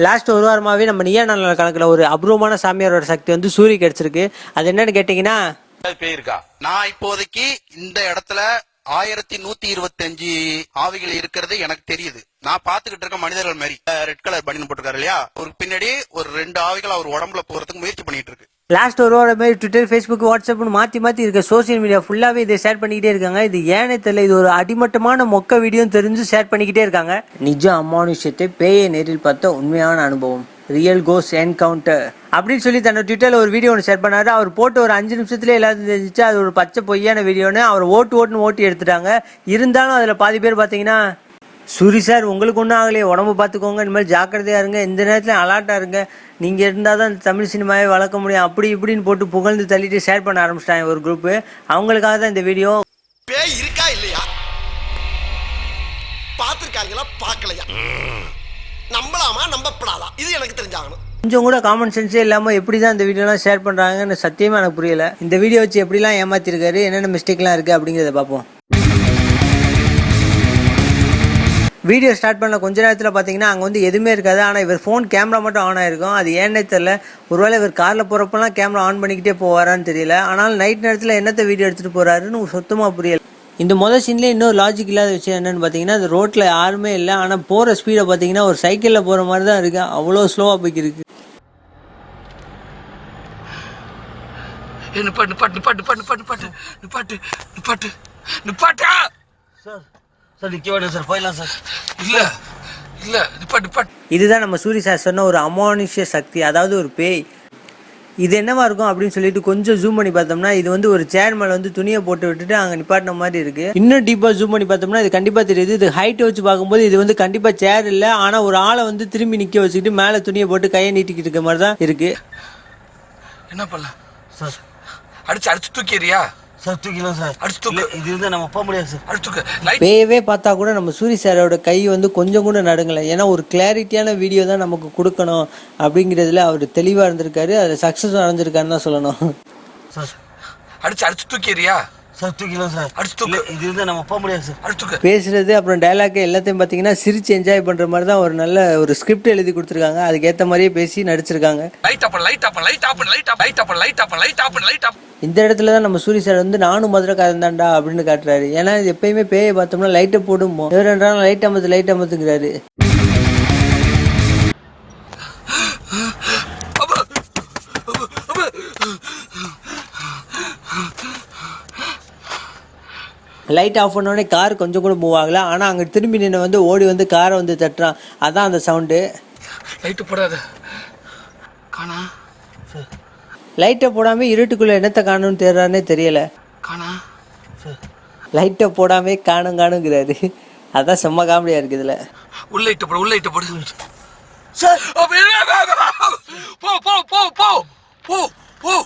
Last ஒரு வாரமாகவே நம்ம நீயா நாள் கணக்கில் ஒரு அபூர்வமான சாமியாரோட சக்தி வந்து சூரிய கிடைச்சிருக்கு. அது என்னன்னு கேட்டீங்கன்னா பேயிருக்கா. நான் இப்போதைக்கு இந்த இடத்துல 1125 ஆவிகள் இருக்கிறது எனக்கு தெரியுது. நான் பாத்துக்கிட்டு இருக்க மனிதர்கள் மாதிரி ரெட் கலர் பனியன் போட்டிருக்காரு இல்லையா, ஒரு பின்னாடி ஒரு 2 ஆவிகள் அவர் உடம்புல போறதுக்கு முயற்சி பண்ணிட்டு இருக்கு. லாஸ்ட் ஒரு வாரம் மாதிரி ட்விட்டர், ஃபேஸ்புக், வாட்ஸ்அப்னு மாற்றி இருக்க சோசியல் மீடியா ஃபுல்லாகவே இதை ஷேர் பண்ணிக்கிட்டே இருக்காங்க. இது ஏனே தெரியல, இது ஒரு அடிமட்டமான மொக்க வீடியோ தெரிஞ்சு ஷேர் பண்ணிக்கிட்டே இருக்காங்க. நிஜ அமானுஷ்யத்தை பேயை நேரில் பார்த்த உண்மையான அனுபவம், ரியல் கோஸ் என்கவுண்டர் அப்படின்னு சொல்லி தன்னோட ட்விட்டரில் ஒரு வீடியோ ஒன்று ஷேர் பண்ணாரு. அவர் போட்டு ஒரு 5 நிமிஷத்துல எல்லாத்தையும் தெரிஞ்சிச்சு அது ஒரு பச்சை பொய்யான வீடியோன்னு. அவர் ஓட்டு எடுத்துட்டாங்க. இருந்தாலும் அதில் பாதி பேர் பார்த்தீங்கன்னா, சூரி சார் உங்களுக்கு ஒன்றும் ஆகலையே, உடம்பு பார்த்துக்கோங்க, இந்த மாதிரி ஜாக்கிரதையாக இருங்க, இந்த நேரத்தில் அலர்ட்டாக இருங்க, நீங்கள் இருந்தால் தான் தமிழ் சினிமாவே வளர்க்க முடியும், அப்படி இப்படின்னு போட்டு புகழ்ந்து தள்ளிட்டு ஷேர் பண்ண ஆரம்பிச்சிட்டாங்க ஒரு குரூப்பு. அவங்களுக்காக தான் இந்த வீடியோ. பேய் இருக்கா இல்லையா, பார்த்துருக்காங்களா பார்க்கலையா, நம்பலாமா நம்பப்படாதா, இது எனக்கு தெரிஞ்சாகணும். கொஞ்சம் கூட காமன் சென்ஸே இல்லாமல் எப்படி தான் இந்த வீடியோலாம் ஷேர் பண்ணுறாங்கன்னு சத்தியமாக எனக்கு புரியல. இந்த வீடியோ வச்சு எப்படிலாம் ஏமாற்றிருக்காரு, என்னென்ன மிஸ்டேக்லாம் இருக்குது அப்படிங்கிறத பார்ப்போம். வீடியோ ஸ்டார்ட் பண்ண கொஞ்ச நேரத்தில் பார்த்தீங்கன்னா அங்கே வந்து எதுவுமே இருக்காது. ஆனால் இவர் ஃபோன் கேமரா மட்டும் ஆன் ஆகிருக்கும். அது ஏன்னே தெரில. ஒருவேளை இவர் காரில் போகிறப்பெல்லாம் கேமரா ஆன் பண்ணிக்கிட்டே போவாரான்னு தெரியல. ஆனால் நைட் நேரத்தில் என்னத்தை வீடியோ எடுத்துகிட்டு போகிறாருன்னு சுத்தமாக புரியல. இந்த மொதல் சீன்லேயே இன்னொரு லாஜிக் இல்லாத விஷயம் என்னென்னு பார்த்தீங்கன்னா, அது ரோட்டில் யாருமே இல்லை. ஆனால் போகிற ஸ்பீடை பார்த்தீங்கன்னா ஒரு சைக்கிளில் போகிற மாதிரி தான் இருக்குது. அவ்வளோ ஸ்லோவாக போய்க்கிருக்கு. இதுதான் நம்ம சூரிய சார் சொன்ன ஒரு அமானுஷ்ய சக்தி, அதாவது ஒரு பேய். இது என்னவா இருக்கும் அப்படின்னு சொல்லிட்டு கொஞ்சம் ஜூம் பண்ணி பார்த்தோம்னா, இது வந்து ஒரு சேர் மேலே வந்து துணியை போட்டு விட்டுட்டு அங்கே நிப்பாட்டின மாதிரி இருக்கு. இன்னும் டீப்பாக ஜூம் பண்ணி பார்த்தோம்னா இது கண்டிப்பாக தெரியுது. இது ஹைட்டை வச்சு பார்க்கும்போது இது வந்து கண்டிப்பாக சேர் இல்லை, ஆனால் ஒரு ஆளை வந்து திரும்பி நிற்க வச்சுக்கிட்டு மேலே துணியை போட்டு கையை நீட்டிக்கிட்டு இருக்க மாதிரி தான் இருக்கு. என்ன பண்ணலாம் சார்? அடிச்சு தூக்கிறியா சார்? தூக்கிலாம் சார், அடிச்சு தூக்கு. இது இருந்தால் நம்ம போக முடியாது சார், அடிச்சு தூக்கு. பேயவே பார்த்தா கூட நம்ம சூரிய சாரோட கை வந்து கொஞ்சம் கூட நடுங்கலை. ஏன்னா ஒரு கிளாரிட்டியான வீடியோ தான் நமக்கு கொடுக்கணும் அப்படிங்கிறதுல அவர் தெளிவாக இருந்திருக்காரு. அதில் சக்ஸஸ் அடைஞ்சிருக்காருன்னு தான் சொல்லணும். சார் அடிச்சு தூக்கிறியா சார்? தூக்கிலாம் சார், அடிச்சு தூக்கு. இது இருந்தால் நம்ம போக முடியாது சார், அடிச்சு தூக்கு. பேசுறது அப்புறம் டைலாக் எல்லாத்தையும் பார்த்தீங்கன்னா சிரிச்சு என்ஜாய் பண்ணுற மாதிரி தான் ஒரு நல்ல ஒரு ஸ்கிரிப்ட் எழுதி கொடுத்துருக்காங்க. அதுக்கேற்ற மாதிரியே பேசி நடிச்சிருக்காங்க. இந்த இடத்துல தான் நம்ம சூரிய சார் வந்து நானும் மதுரைக்காரன் தான்டா அப்படின்னு காட்டுறாரு. ஏன்னா இது எப்பயுமே பேயை பார்த்தோம்னா லைட்டை போடுமோ, எவரென்றாலும் லைட் அமத்துங்கிறாரு. லைட் ஆஃப் பண்ணோடனே கார் கொஞ்சம் கூட மூவ் ஆகல. ஆனால் அங்கே திரும்பி நின்று வந்து ஓடி வந்து காரை வந்து தட்டுறான். அதான் அந்த சவுண்டு. லைட்டு போடாத காணா. லைட்டை போடாமல் இருட்டுக்குள்ளே என்னத்தை காணும்னு தேடுறானே தெரியல. காணா லைட்டை போடாமே காணுங்கிறாரு. அதான் செம்ம காமெடியாக இருக்குது. இதில் உள்ள போடு சார். போ.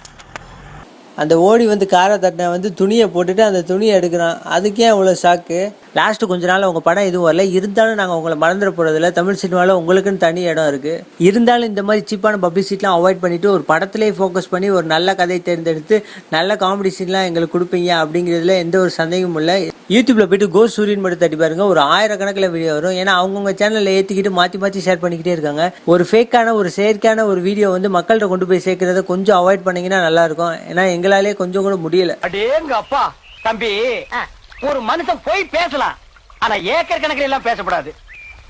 அந்த ஓடி வந்து காரை தட்டின வந்து துணியை போட்டுட்டு அந்த துணியை எடுக்கிறான். அதுக்கே அவ்வளோ ஷாக்கு. லாஸ்ட்டு கொஞ்ச நாள் உங்கள் படம் எதுவும் வரல. இருந்தாலும் நாங்கள் உங்களை மறந்துட போகிறதில்ல. தமிழ் சினிமாவில் உங்களுக்குன்னு தனி இடம் இருக்குது. இருந்தாலும் இந்த மாதிரி சீப்பான பப்ளிசிட்டிலாம் அவாய்ட் பண்ணிவிட்டு ஒரு படத்துலேயே ஃபோக்கஸ் பண்ணி ஒரு நல்ல கதையை தேர்ந்தெடுத்து நல்ல காமெடி சீன்லாம் எங்களுக்கு கொடுப்பீங்க அப்படிங்கிறதுல எந்த ஒரு சந்தேகமும் இல்லை. யூடியூப்பில் போய்ட்டு கோஸ் சூரியன் மட்டும் தட்டி பாருங்க, ஒரு 1000 கணக்கில் வீடியோ வரும். ஏன்னா அவங்கவுங்க சேனலில் ஏற்றிக்கிட்டு மாற்றி ஷேர் பண்ணிக்கிட்டே இருக்காங்க. ஒரு ஃபேக்கான ஒரு செயற்கையான ஒரு வீடியோ வந்து மக்கள்கிட்ட கொண்டு போய் சேர்க்கறத கொஞ்சம் அவாய்ட் பண்ணிங்கன்னா நல்லாயிருக்கும். ஏன்னா எங்களாலே கொஞ்சம் கூட முடியல. அடேங்க அப்பா தம்பி, ஒரு மனுஷன் போய் பேசலாம், ஆனா ஏக்கர் கணக்கில் எல்லாம் பேசக்கூடாது.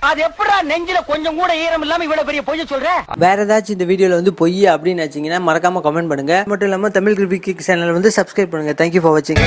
அது எப்படா நெஞ்சில கொஞ்சம் கூட ஈரம் இல்லாம இவ்வளவு பெரிய பொய் சொல்ற? வேற ஏதாச்சும் இந்த வீடியோல வந்து பொய் அப்படின்னு நினைச்சீங்கன்னா மறக்காம கமெண்ட் பண்ணுங்க. மட்டும் இல்லாம தமிழ் கிரிபிக் சேனல் வந்து சப்ஸ்கிரைப் பண்ணுங்க. தேங்க்யூ ஃபார் வாட்சிங்.